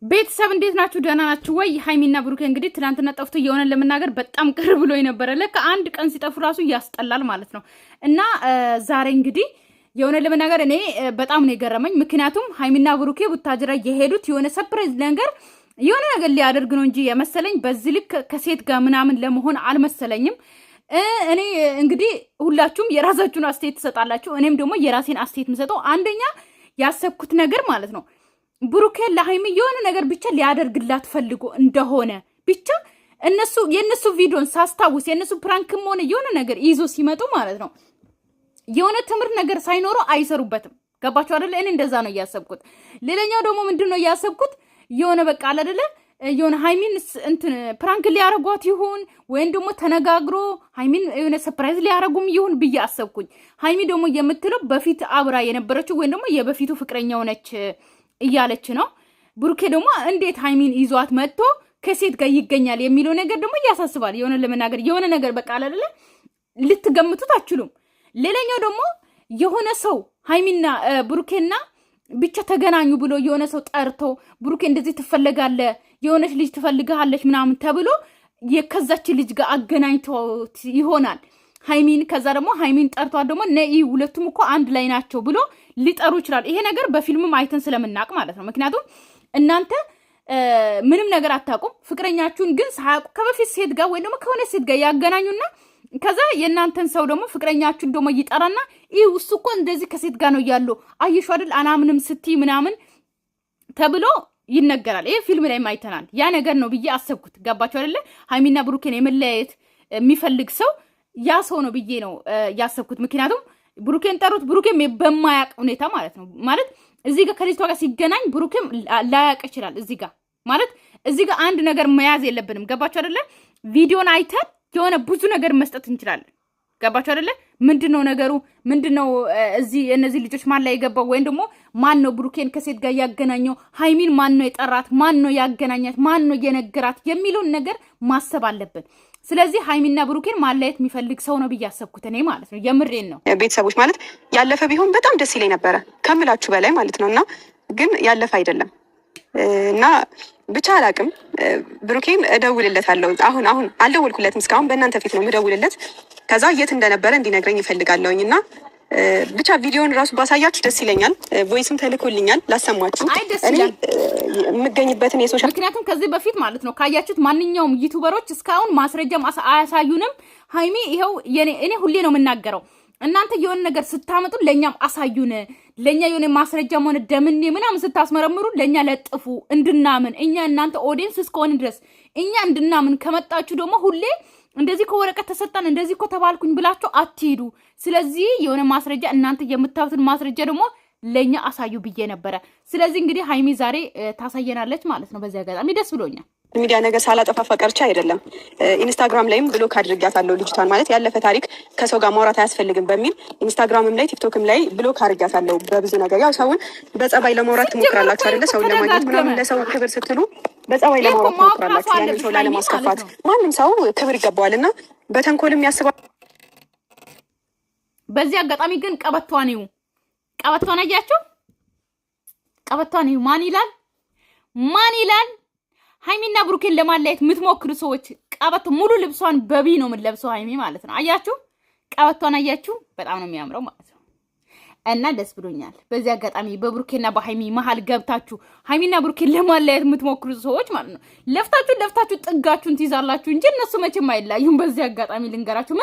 ቤተሰብ እንዴት ናችሁ? ደህና ናችሁ ወይ? ሃይሚና ብሩኬ እንግዲህ ትናንትና ጠፍቶ የሆነ ለመናገር በጣም ቅር ብሎ የነበረ ለካ አንድ ቀን ሲጠፉ ራሱ ያስጠላል ማለት ነው። እና ዛሬ እንግዲህ የሆነ ለመናገር እኔ በጣም ነው የገረመኝ። ምክንያቱም ሃይሚና ብሩኬ ቡታጅራ የሄዱት የሆነ ሰርፕራይዝ ነገር የሆነ ነገር ሊያደርግ ነው እንጂ የመሰለኝ በዚህ ልክ ከሴት ጋር ምናምን ለመሆን አልመሰለኝም። እኔ እንግዲህ ሁላችሁም የራሳችሁን አስተያየት ትሰጣላችሁ። እኔም ደግሞ የራሴን አስተያየት የምሰጠው አንደኛ ያሰብኩት ነገር ማለት ነው ብሩኬ ለሃይሚ የሆነ ነገር ብቻ ሊያደርግላት ፈልጎ እንደሆነ ብቻ የነሱ ቪዲዮን ሳስታውስ የነሱ ፕራንክም ሆነ የሆነ ነገር ይዞ ሲመጡ ማለት ነው የሆነ ትምህርት ነገር ሳይኖረው አይሰሩበትም። ገባችሁ አይደለ? እኔ እንደዛ ነው ያሰብኩት። ሌላኛው ደግሞ ምንድነው ያሰብኩት የሆነ በቃ አይደለ የሆነ ሃይሚን እንትን ፕራንክ ሊያረጓት ይሁን ወይም ደግሞ ተነጋግሮ ሃይሚን የሆነ ሰርፕራይዝ ሊያረጉም ይሁን ብዬ አሰብኩኝ። ሃይሚ ደግሞ የምትለው በፊት አብራ የነበረችው ወይም ደግሞ የበፊቱ ፍቅረኛው ነች እያለች ነው። ብሩኬ ደግሞ እንዴት ሃይሚን ይዟት መጥቶ ከሴት ጋር ይገኛል የሚለው ነገር ደግሞ ያሳስባል። የሆነ ለመናገር የሆነ ነገር በቃ አይደለ ልትገምቱት አትችሉም። ሌላኛው ደግሞ የሆነ ሰው ሃይሚና ብሩኬና ብቻ ተገናኙ ብሎ የሆነ ሰው ጠርቶ ብሩኬ እንደዚህ ትፈልጋለ የሆነች ልጅ ትፈልጋለች ምናምን ተብሎ የከዛች ልጅ ጋር አገናኝቶት ይሆናል ሃይሚን። ከዛ ደግሞ ሃይሚን ጠርቷት ደግሞ ነይ ሁለቱም እኮ አንድ ላይ ናቸው ብሎ ሊጠሩ ይችላል። ይሄ ነገር በፊልምም አይተን ስለምናቅ ማለት ነው። ምክንያቱም እናንተ ምንም ነገር አታውቁም። ፍቅረኛችሁን ግን ሳያውቁ ከበፊት ሴት ጋር ወይ ደግሞ ከሆነ ሴት ጋር ያገናኙና ከዛ የእናንተን ሰው ደግሞ ፍቅረኛችሁን ደግሞ ይጠራና እሱ እኮ እንደዚህ ከሴት ጋር ነው ያለው አየሽ አይደል አናምንም ስትይ ምናምን ተብሎ ይነገራል። ይሄ ፊልም ላይም አይተናል። ያ ነገር ነው ብዬ አሰብኩት። ገባችሁ አይደለ? ሃይሚና ብሩኬን የመለያየት የሚፈልግ ሰው ያ ሰው ነው ብዬ ነው ያሰብኩት። ምክንያቱም ብሩኬን ጠሩት፣ ብሩኬም በማያቅ ሁኔታ ማለት ነው ማለት እዚህ ጋር ከልጅቷ ጋር ሲገናኝ ብሩኬም ላያቅ ይችላል። እዚህ ጋር ማለት እዚህ ጋር አንድ ነገር መያዝ የለብንም። ገባችሁ አይደለ? ቪዲዮን አይተን የሆነ ብዙ ነገር መስጠት እንችላለን። ገባችሁ አይደለ? ምንድነው ነገሩ? ምንድነው እዚህ እነዚህ ልጆች ማን ላይ የገባው ወይም ደግሞ ማን ነው ብሩኬን ከሴት ጋር ያገናኘው? ሃይሚን ማን ነው የጠራት? ማን ነው ያገናኛት? ማን ነው የነገራት? የሚለውን ነገር ማሰብ አለብን። ስለዚህ ሃይሚና ብሩኬን ማለየት የሚፈልግ ሰው ነው ብዬ አሰብኩት እኔ ማለት ነው። የምሬን ነው። ቤተሰቦች ማለት ያለፈ ቢሆን በጣም ደስ ይለኝ ነበረ ከምላችሁ በላይ ማለት ነው። እና ግን ያለፈ አይደለም እና ብቻ አላቅም። ብሩኬን እደውልለታለሁ። አሁን አልደውልኩለትም እስካሁን። በእናንተ ፊት ነው የምደውልለት። ከዛ የት እንደነበረ እንዲነግረኝ ይፈልጋለሁኝ እና ብቻ ቪዲዮን ራሱ ባሳያችሁ ደስ ይለኛል። ቮይስም ተልኮልኛል ላሰማችሁ እኔ የምገኝበትን የሶሻል ምክንያቱም ከዚህ በፊት ማለት ነው ካያችሁት ማንኛውም ዩቲዩበሮች እስካሁን ማስረጃም አያሳዩንም። ሃይሚ ይኸው እኔ ሁሌ ነው የምናገረው እናንተ የሆነ ነገር ስታመጡ ለኛም አሳዩን። ለኛ የሆነ ማስረጃም ሆነ ደምኔ ምናምን ስታስመረምሩ ለኛ ለጥፉ እንድናምን። እኛ እናንተ ኦዲየንስ እስከሆነ ድረስ እኛ እንድናምን ከመጣችሁ ደግሞ ሁሌ እንደዚህ ከወረቀት ተሰጣን እንደዚህ እኮ ተባልኩኝ ብላችሁ አትሄዱ። ስለዚህ የሆነ ማስረጃ እናንተ የምታዩትን ማስረጃ ደግሞ ለኛ አሳዩ ብዬ ነበረ። ስለዚህ እንግዲህ ሃይሚ ዛሬ ታሳየናለች ማለት ነው። በዚህ አጋጣሚ ደስ ብሎኛል። ሚዲያ ነገር ሳላጠፋ ቀርቼ አይደለም። ኢንስታግራም ላይም ብሎክ አድርጊያታለሁ ልጅቷን። ማለት ያለፈ ታሪክ ከሰው ጋር ማውራት አያስፈልግም በሚል ኢንስታግራምም ላይ ቲክቶክም ላይ ብሎክ አድርጊያታለሁ በብዙ ነገር። ያው ሰውን በጸባይ ለማውራት ትሞክራላችሁ አይደለ? ሰውን ለማግኘት ምናምን ለሰው ክብር ስትሉ በጸባይ ለማውራት ትሞክራላችሁ። ያንን ሰው ላለማስከፋት ማንም ሰው ክብር ይገባዋል እና በተንኮልም ያስባል። በዚህ አጋጣሚ ግን ቀበቷን አያችሁ? ቀበቷን ማን ይላል ሃይሚና ብሩኬን ለማለየት የምትሞክሩ ሰዎች ቀበቶ ሙሉ ልብሷን በቢ ነው የምትለብሰው ሃይሚ ማለት ነው። አያችሁ? ቀበቷን አያችሁ? በጣም ነው የሚያምረው ማለት ነው። እና ደስ ብሎኛል። በዚህ አጋጣሚ በብሩኬና በሃይሚ መሀል ገብታችሁ ሃይሚና ብሩኬን ለማለየት የምትሞክሩ ሰዎች ማለት ነው ለፍታችሁ ጥጋችሁን ትይዛላችሁ እንጂ እነሱ መቼም አይላዩም። በዚህ አጋጣሚ ልንገራችሁ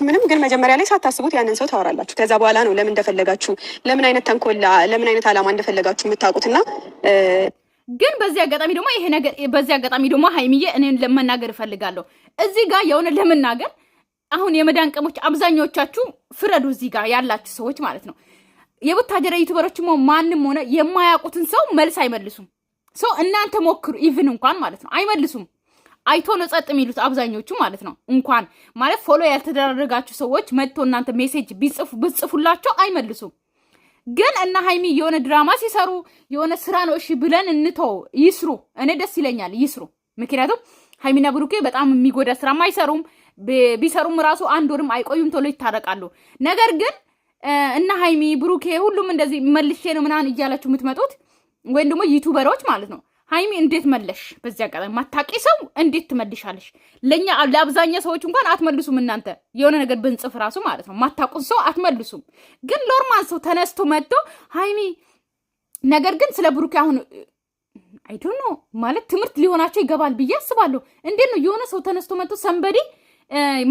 ምንም ግን መጀመሪያ ላይ ሳታስቡት ያንን ሰው ታወራላችሁ። ከዛ በኋላ ነው ለምን እንደፈለጋችሁ ለምን አይነት ተንኮል ለምን አይነት ዓላማ እንደፈለጋችሁ የምታውቁትና ግን በዚህ አጋጣሚ ደግሞ ይሄ ነገር በዚህ አጋጣሚ ደግሞ ሃይሚዬ እኔን ለመናገር እፈልጋለሁ። እዚህ ጋር የሆነ ለመናገር አሁን የመዳን ቀሞች አብዛኞቻችሁ ፍረዱ። እዚህ ጋር ያላችሁ ሰዎች ማለት ነው የቡታጀራ ዩቲዩበሮች ማንም ሆነ የማያውቁትን ሰው መልስ አይመልሱም። ሰው እናንተ ሞክሩ ኢቭን እንኳን ማለት ነው አይመልሱም። አይቶ ነው ጸጥ የሚሉት አብዛኞቹ ማለት ነው። እንኳን ማለት ፎሎ ያልተደረጋችሁ ሰዎች መጥቶ እናንተ ሜሴጅ ብጽፉላቸው አይመልሱም። ግን እና ሃይሚ የሆነ ድራማ ሲሰሩ የሆነ ስራ ነው እሺ ብለን እንተው ይስሩ። እኔ ደስ ይለኛል ይስሩ። ምክንያቱም ሃይሚና ብሩኬ በጣም የሚጎዳ ስራም አይሰሩም። ቢሰሩም ራሱ አንድ ወርም አይቆዩም፣ ቶሎ ይታረቃሉ። ነገር ግን እና ሃይሚ ብሩኬ ሁሉም እንደዚህ መልሼ ነው ምናምን እያላችሁ የምትመጡት ወይም ደግሞ ዩቲዩበሮች ማለት ነው ሀይሚ እንዴት መለሽ? በዚህ አጋጣሚ ማታቂ ሰው እንዴት ትመልሻለሽ? ለኛ ለአብዛኛው ሰዎች እንኳን አትመልሱም። እናንተ የሆነ ነገር ብንጽፍ ራሱ ማለት ነው ማታቁን ሰው አትመልሱም። ግን ኖርማል ሰው ተነስቶ መጥቶ ሀይሚ ነገር ግን ስለ ብሩኬ አሁን አይ ዶንት ኖ ማለት ትምህርት ሊሆናቸው ይገባል ብዬ አስባለሁ። እንዴት ነው የሆነ ሰው ተነስቶ መጥቶ ሰንበዲ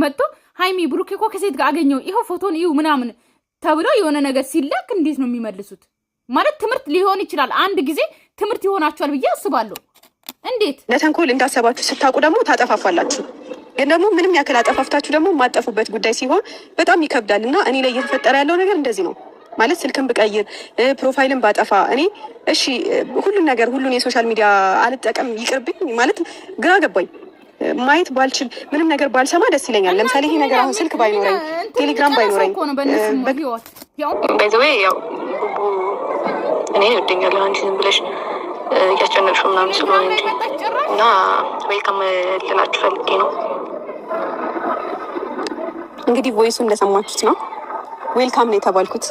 መጥቶ ሀይሚ ብሩኬ እኮ ከሴት ጋር አገኘው ይኸው ፎቶን እዩ ምናምን ተብሎ የሆነ ነገር ሲላክ እንዴት ነው የሚመልሱት? ማለት ትምህርት ሊሆን ይችላል። አንድ ጊዜ ትምህርት ይሆናችኋል ብዬ አስባለሁ። እንዴት ለተንኮል እንዳሰባችሁ ስታውቁ ደግሞ ታጠፋፋላችሁ። ግን ደግሞ ምንም ያክል አጠፋፍታችሁ ደግሞ የማጠፉበት ጉዳይ ሲሆን በጣም ይከብዳል። እና እኔ ላይ እየተፈጠረ ያለው ነገር እንደዚህ ነው ማለት ስልክን ብቀይር ፕሮፋይልን ባጠፋ እኔ እሺ ሁሉን የሶሻል ሚዲያ አልጠቀም ይቅርብኝ ማለት ግራ ገባኝ። ማየት ባልችል ምንም ነገር ባልሰማ ደስ ይለኛል። ለምሳሌ ይሄ ነገር አሁን ስልክ ባይኖረኝ ቴሌግራም ባይኖረኝ በዚህ ያው እኔ ይወደኛል አንቺ ዝም ብለሽ እያስጨነቅሽው ምናምን ስለሆነ እንጂ እና ዌልካም ልላችሁ ፈልጌ ነው። እንግዲህ ቮይሱ እንደሰማችሁት ነው። ዌልካም ነው የተባልኩት።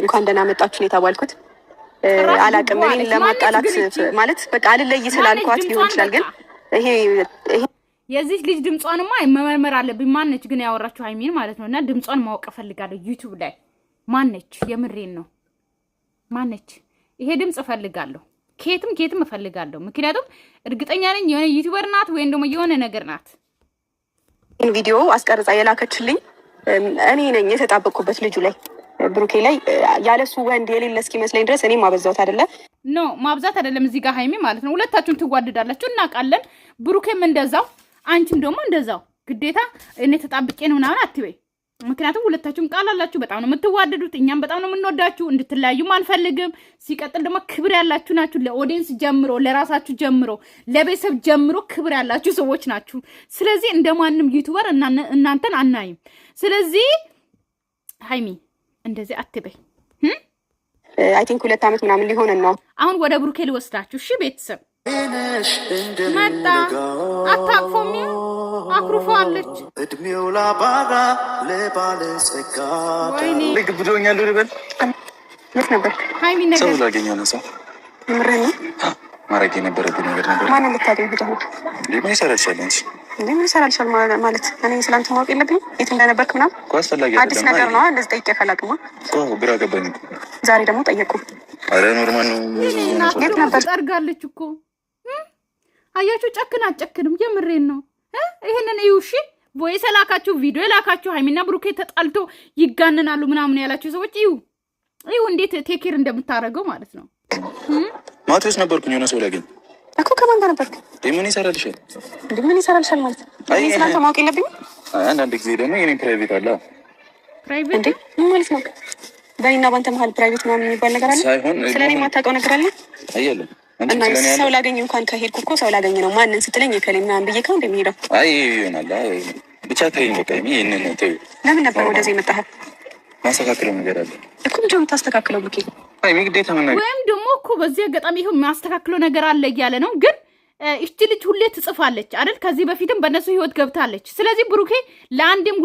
እንኳን ደህና መጣችሁ ነው የተባልኩት። አላቅም እኔን ለማጣላት ማለት በቃ አልለይ ስላልኳት ሊሆን ይችላል። ግን ይሄ የዚህ ልጅ ድምጿንማ መመርመር አለብኝ። ማነች ግን ያወራችሁ ሀይሚን ማለት ነው። እና ድምጿን ማወቅ እፈልጋለሁ ዩቲዩብ ላይ ማነች? የምሬን ነው ማነች? ይሄ ድምጽ እፈልጋለሁ። ኬትም እፈልጋለሁ። ምክንያቱም እርግጠኛ ነኝ የሆነ ዩቲዩበር ናት ወይም ደግሞ የሆነ ነገር ናት። ቪዲዮ አስቀርጻ የላከችልኝ እኔ ነኝ የተጣበቅኩበት ልጁ ላይ ብሩኬ ላይ ያለሱ ወንድ የሌለ እስኪመስለኝ ድረስ እኔ ማበዛት አይደለ? ኖ ማብዛት አይደለም። እዚህ ጋር ሀይሚ ማለት ነው ሁለታችሁም ትዋደዳላችሁ እናውቃለን። ብሩኬም እንደዛው አንቺም ደግሞ እንደዛው። ግዴታ እኔ ተጣብቄ ነው ምናምን አትበይ። ምክንያቱም ሁለታችሁም ቃል አላችሁ። በጣም ነው የምትዋደዱት። እኛም በጣም ነው የምንወዳችሁ። እንድትለያዩም አንፈልግም። ሲቀጥል ደግሞ ክብር ያላችሁ ናችሁ። ለኦዲየንስ ጀምሮ፣ ለራሳችሁ ጀምሮ፣ ለቤተሰብ ጀምሮ ክብር ያላችሁ ሰዎች ናችሁ። ስለዚህ እንደማንም ዩቲዩበር እናንተን አናይም። ስለዚህ ሀይሚ እንደዚህ አትበይ። አይ ቲንክ 2 ዓመት ምናምን ሊሆን ነው። አሁን ወደ ብሩኬ ልወስዳችሁ። እሺ ቤተሰብ መጣ። አታቅፎም አኩርፈዋለች። እድሜው ላባራ ለባለጸጋ ልክ ብዶኛል። ልበል የት ነበር ሀይሚ ነገር ሰው ላገኘው ነው ሰው ምረኝ ማረግ የነበረብኝ ነገር ነበር። ማንን ልታገኝ ሄደህ ነው? ምን ይሰራልሻል አንቺ? ምን ይሰራልሻል ማለት እኔ ስላንተ ማወቅ የለብኝም የት እንደነበርክ ምናምን እኮ አስፈላጊ አዲስ ነገር ነው። እንደዚህ ጠይቄ ፈላቅማ እኮ ግራ ገባኝ። ዛሬ ደግሞ ጠየቁ። አረ ኖርማል ነው። የት ነበር? ጠርጋለች እኮ አያችሁ። ጨክን አጨክንም። የምሬን ነው። ይሄንን እዩ። እሺ ቮይስ የላካችሁ ቪዲዮ የላካችሁ ሀይሚና ብሩኬ ተጣልቶ ይጋነናሉ ምናምን ያላችሁ ሰዎች እዩ እንዴት ቴኬር እንደምታረገው ማለት ነው። ማቴዎስ ነበርኩኝ የሆነ ሰው ላገኝ እኮ ከማን ጋር ነበርክ? ምን ይሰራልሻል? ምን ይሰራልሻል ማለት እኔ ስላንተ ማወቅ የለብኝም? አንዳንድ ጊዜ ደግሞ የኔ ፕራይቬት አለ። ፕራይቬት እንዴ ምን ማለት ነው? በእኔና ባንተ መሀል ፕራይቬት ምናምን የሚባል ነገር አለ? ስለኔ የማታውቀው ነገር አለ? አየለም እና ሰው ላገኝ እንኳን ከሄድኩ እኮ ሰው ላገኝ ነው። ማንን ስትለኝ የከሌ ምናምን ብዬ ከው እንደሚሄደው አይ ይሆናል። ብቻ ተይኝ በቃ። ይሄንን ተይው። ለምን ነበር ወደዚህ የመጣኸው? ማስተካከለው ነገር አለ እኮ ምንድን ነው የምታስተካክለው? ብሩኬ አይ ግዴታ ምን ነገር ወይም ደግሞ እኮ በዚህ አጋጣሚ ይሄው የሚያስተካክለው ነገር አለ እያለ ነው። ግን እቺ ልጅ ሁሌ ትጽፋለች አይደል? ከዚህ በፊትም በእነሱ ህይወት ገብታለች። ስለዚህ ብሩኬ ለአንዴም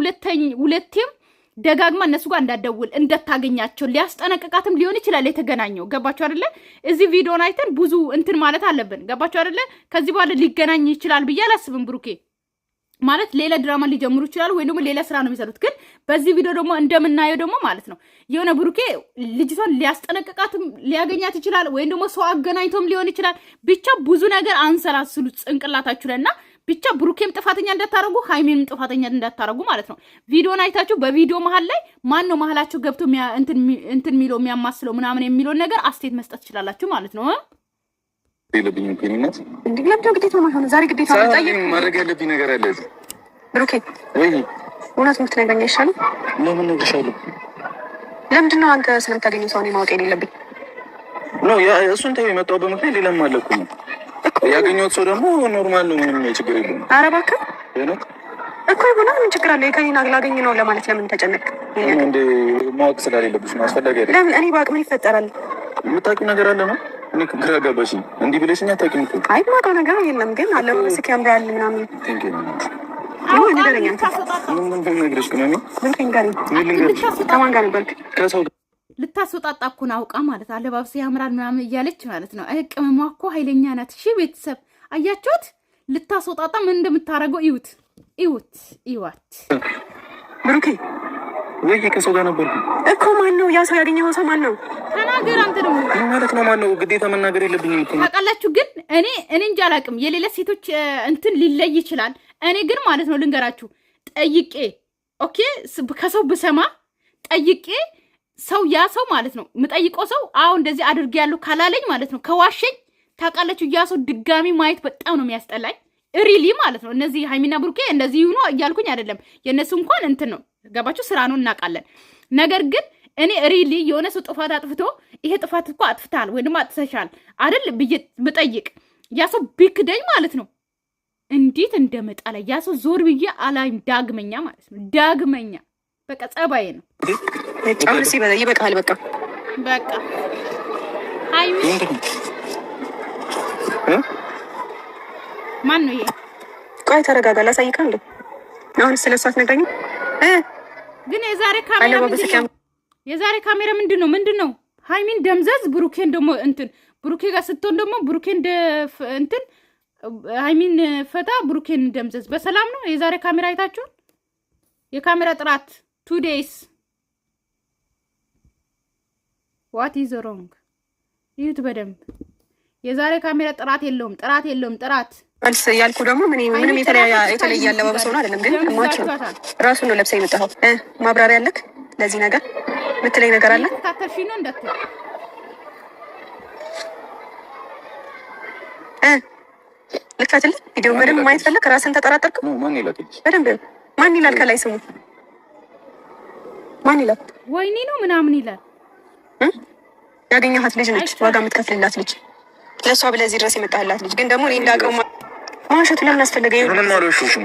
ሁለቴም ደጋግማ እነሱ ጋር እንዳትደውል እንዳታገኛቸው ሊያስጠነቅቃትም ሊሆን ይችላል የተገናኘው። ገባችሁ አይደለ? እዚህ ቪዲዮን አይተን ብዙ እንትን ማለት አለብን። ገባችሁ አይደለ? ከዚህ በኋላ ሊገናኝ ይችላል ብዬ አላስብም። ብሩኬ ማለት ሌላ ድራማ ሊጀምሩ ይችላሉ ወይ ደግሞ ሌላ ስራ ነው የሚሰሩት። ግን በዚህ ቪዲዮ ደግሞ እንደምናየው ደግሞ ማለት ነው የሆነ ብሩኬ ልጅቷን ሊያስጠነቅቃትም ሊያገኛት ይችላል ወይም ደግሞ ሰው አገናኝቶም ሊሆን ይችላል። ብቻ ብዙ ነገር አንሰላስሉ ጽንቅላታችሁ ላይ እና ብቻ ብሩኬም ጥፋተኛ እንዳታረጉ ሀይሜንም ጥፋተኛ እንዳታረጉ ማለት ነው። ቪዲዮን አይታችሁ በቪዲዮ መሀል ላይ ማን ነው መሀላቸው ገብቶ እንትን የሚለው የሚያማስለው ምናምን የሚለውን ነገር አስተያየት መስጠት ትችላላችሁ ማለት ነው። የለብኝ ምክንያት እንዴ ለምን ግዴታ ነው ማለት ዛሬ ግዴታ ነው ጠይቅ ማድረግ ያለብኝ ነገር አለ ብሩኬ። ወይ እውነት የምትነግረኝ አይሻልም? ለምን ነግርሻለሁ? ለምንድን ነው አንተ ስለምታገኘው ሰው እኔ ማወቅ የሌለብኝ? ነው ያ እሱን ተይው። የመጣሁበት ምክንያት ሌላም አለ እኮ ነው። ያገኘሁት ሰው ደግሞ ኖርማል ነው፣ ምንም ችግር የለውም። ኧረ እባክህ እኮ ይሆና ምን ችግር አለ? ከኔና ላገኝ ነው ለማለት ለምን ተጨነቅ? እንደ ማወቅ ስላለብሽ ነው። አስፈላጊ አይደለም። ለምን እኔ ባቅ ምን ይፈጠራል? የምታውቂው ነገር አለ ነው። እኔ ግራ ገባሽኝ። እንዲህ ብለሽኝ አታውቂም እኮ። አይ የማውቀው ነገር የለም፣ ግን አለባበስህ ያምራል ምናምን። ቴንክ ዩ አሁን ምን ነግረሽ ነው? ምን ከማን ጋር ነበርክ? ከሰው ልታስወጣጣ እኮ ነው አውቃ ማለት አለባብሰ ያምራል ምናምን እያለች ማለት ነው። ቅመሟ እኮ ኃይለኛ ናት። እሺ ቤተሰብ አያችሁት? ልታስወጣጣ ምን እንደምታረገው እዩት፣ እዩት፣ እዩት። ብሩኬ ወይ ከሰው ጋር ነበርኩ እኮ። ማን ነው ያ ሰው? ያገኘው ሰው ማን ነው? ተናገር አንተ ደግሞ ማለት ነው። ማን ነው? ግዴታ መናገር የለብኝም እኮ ታውቃላችሁ። ግን እኔ እንጃ አላውቅም። የሌላ ሴቶች እንትን ሊለይ ይችላል። እኔ ግን ማለት ነው ልንገራችሁ፣ ጠይቄ ኦኬ፣ ከሰው ብሰማ ጠይቄ ሰው ያ ሰው ማለት ነው የምጠይቀው ሰው አዎ እንደዚህ አድርጌያለሁ ካላለኝ ማለት ነው ከዋሸኝ ታውቃላችሁ፣ ያ ሰው ድጋሚ ማየት በጣም ነው የሚያስጠላኝ። ሪሊ ማለት ነው። እነዚህ ሃይሚና ብሩኬ እንደዚህ ይሁኑ እያልኩኝ አይደለም። የእነሱ እንኳን እንትን ነው ገባችሁ፣ ስራ ነው እናውቃለን። ነገር ግን እኔ ሪሊ የሆነ ሰው ጥፋት አጥፍቶ ይሄ ጥፋት እኮ አጥፍታል ወይ ደግሞ አጥፍተሻል አይደል ብዬ ብጠይቅ ያ ሰው ቢክደኝ ማለት ነው እንዴት እንደመጣለ ያ ሰው ዞር ብዬ አላይም ዳግመኛ ማለት ነው። ዳግመኛ በቃ ጸባዬ ነው። ጫውስ ይበቃል። በቃ በቃ ሃይሚ ማን ነው ይሄ? ቆይ ተረጋጋ። ላሳይካ እንዴ አሁን ስለሷ አትነግረኝም? ግን የዛሬ ካሜራ ምንድን ነው? ሃይሚን ደምዘዝ ብሩኬን ደግሞ እንትን ብሩኬ ጋር ስትሆን ደግሞ ብሩኬን እንትን ሃይሚን ፈታ ብሩኬን ደምዘዝ። በሰላም ነው የዛሬ ካሜራ አይታችሁ? የካሜራ ጥራት 2 days what is wrong? ይሁት በደንብ የዛሬ ካሜራ ጥራት የለውም። ጥራት አልስ ያልኩ ደግሞ ምንም የተለየ አለባበስ ሆነ አይደለም። ግን ማች ነው ራሱ ነው ለብሰህ የመጣኸው። ማብራሪያ አለክ ለዚህ ነገር ምትለኝ ነገር አለ? ታተርፊ ነው እንዳትል ልክፈትልህ። ቪዲዮ በደንብ ማየት ፈለክ? ራስን ተጠራጠርክ? ማን ይላል? በደንብ ማን ይላል? ከላይ ስሙ ማን ይላል? ወይኔ ነው ምናምን ይላል። ያገኘሃት ልጅ ነች፣ ዋጋ የምትከፍልላት ልጅ፣ ለሷ ብለህ እዚህ ድረስ የመጣህላት ልጅ። ግን ደግሞ እኔ እንዳውቀው ማዋሸቱ ለምን አስፈለገ? ምንም አልዋሸሁሽም።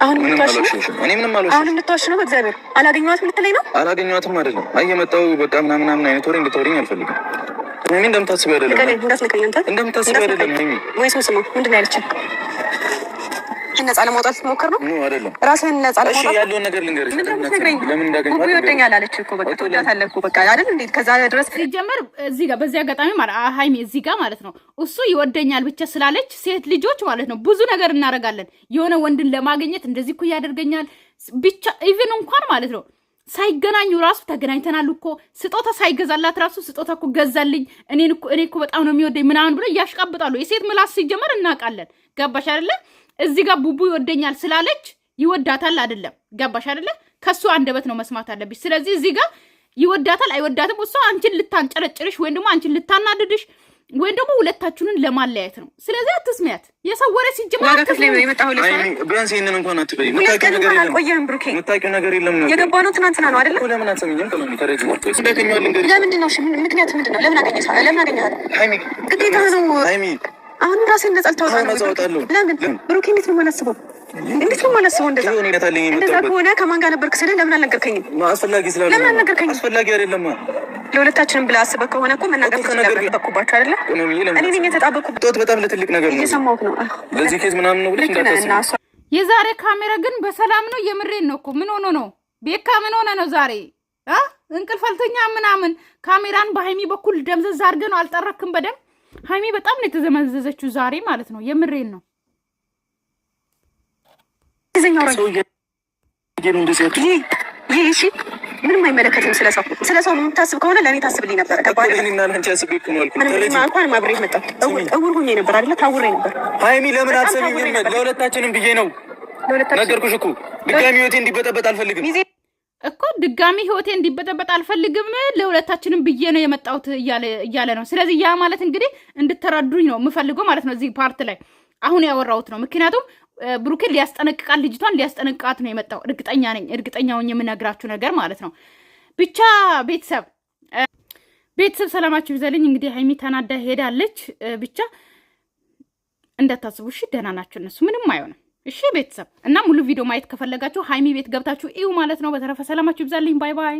አሁንም ልትዋሽ ነው? በእግዚአብሔር አላገኘኋትም ልትለኝ ነው? አላገኘኋትም አይደለም። የመጣው በቃ ምናምን አይነት ወሬ እንድታወሪኝ አልፈልግም። እኔ እንደምታስቢው አይደለም። እንዳትነግረኝ አንተ እንደምታስቢው አይደለም። ወይ ሰው ስማ፣ ምንድን ነው ያለችው? ነፃ ለማውጣት ሞከር ነው አይደለም? ራስህን ነፃ ለማውጣት እሺ፣ ያለውን ነገር ልንገርሽ። ለምን እንዳገኘኋት ይወደኛል አለች እኮ በቃ ትወዳታለህ እኮ በቃ አይደል? እንዴት ከዛ ድረስ ሲጀመር እዚህ ጋር በዚህ አጋጣሚ ማለት ሃይሚ እዚህ ጋር ማለት ነው እሱ ይወደኛል ብቻ ስላለች ሴት ልጆች ማለት ነው ብዙ ነገር እናደርጋለን። የሆነ ወንድን ለማግኘት እንደዚህ እኮ ያደርገኛል ብቻ ኢቭን እንኳን ማለት ነው ሳይገናኙ ራሱ ተገናኝተናል እኮ ስጦታ ሳይገዛላት ራሱ ስጦታ እኮ ገዛልኝ እኔ እኮ በጣም ነው የሚወደኝ ምናምን ብሎ እያሽቃብጣሉ። የሴት ምላስ ሲጀመር እናውቃለን። ገባሽ አይደለ? እዚህ ጋር ቡቡ ይወደኛል ስላለች ይወዳታል አይደለም። ገባሽ አይደለ? ከሱ አንደበት ነው መስማት አለብሽ። ስለዚህ እዚህ ጋር ይወዳታል አይወዳትም እሷ አንቺን ልታንጨረጭርሽ ወይም ደግሞ አንቺን ልታናድድሽ ወይም ደግሞ ሁለታችሁንን ለማለያየት ነው። ስለዚህ አትስሚያት። የሰው ወሬ ሲጀመር ቢያንስ ይሄንን እንኳን አትበይ። የገባ ነው ትናንትና ነው አይደለ? ለምንድን ነው ምክንያቱ ምንድን ነው? ለምን አገኘሃት? ግዴታ ነው። አሁን ራሴን ነጻ ልታወጣለሁ። ለምን ብሩኬ? እንዴት ነው የማላስበው? እንደዛ ከሆነ ከማን ጋር ነበርክ ስልህ ለምን አልነገርከኝም? ለምን አልነገርከኝም? አስፈላጊ አይደለም። ለሁለታችንም ብለህ አስበህ ከሆነ እኮ መናገር ተጠበቅኩባቸው አይደለ? እኔ ነኝ የተጣበቅኩት። በጣም ለትልቅ ነገር ነው እየሰማሁህ ነው። ለዚህ ኬዝ ምናምን ነው ብለሽ እንዳታስቢ። የዛሬ ካሜራ ግን በሰላም ነው። የምሬን ነው እኮ። ምን ሆኖ ነው ቤካ? ምን ሆነ ነው ዛሬ? እንቅልፍ አልተኛ ምናምን ካሜራን በሃይሚ በኩል ደምዘዝ አድርገህ ነው አልጠረክም በደም። ሃይሚ በጣም ነው የተዘመዘዘችው ዛሬ ማለት ነው። የምሬን ነው። ይህ ምንም አይመለከትም። ስለሰው የምታስብ ከሆነ ለእኔ ታስብልኝ ነበር። እንኳን ማብሬት መጣ እውር ሁኜ ነበር አይደለ? ታውሬ ነበር። ሃይሚ ለምን አትሰሚኝም? ለሁለታችንም ብዬ ነው ነገርኩሽ እኮ። ድጋሚ ህይወቴ እንዲበጠበጥ አልፈልግም እኮ ድጋሚ ህይወቴ እንዲበጠበጥ አልፈልግም። ለሁለታችንም ብዬ ነው የመጣሁት እያለ ነው። ስለዚህ ያ ማለት እንግዲህ እንድትረዱኝ ነው የምፈልገው ማለት ነው። እዚህ ፓርት ላይ አሁን ያወራሁት ነው። ምክንያቱም ብሩኬን ሊያስጠነቅቃት ልጅቷን ሊያስጠነቅቃት ነው የመጣው። እርግጠኛ ነኝ። እርግጠኛውን የምነግራችሁ ነገር ማለት ነው። ብቻ ቤተሰብ ሰላማችሁ ይዘልኝ። እንግዲህ ሃይሚ ተናዳ ሄዳለች። ብቻ እንዳታስቡ እሺ። ደህና ናቸው እነሱ፣ ምንም አይሆንም። እሺ ቤተሰብ እና ሙሉ ቪዲዮ ማየት ከፈለጋችሁ ሃይሚ ቤት ገብታችሁ እዩ ማለት ነው። በተረፈ ሰላማችሁ ይብዛልኝ። ባይ ባይ።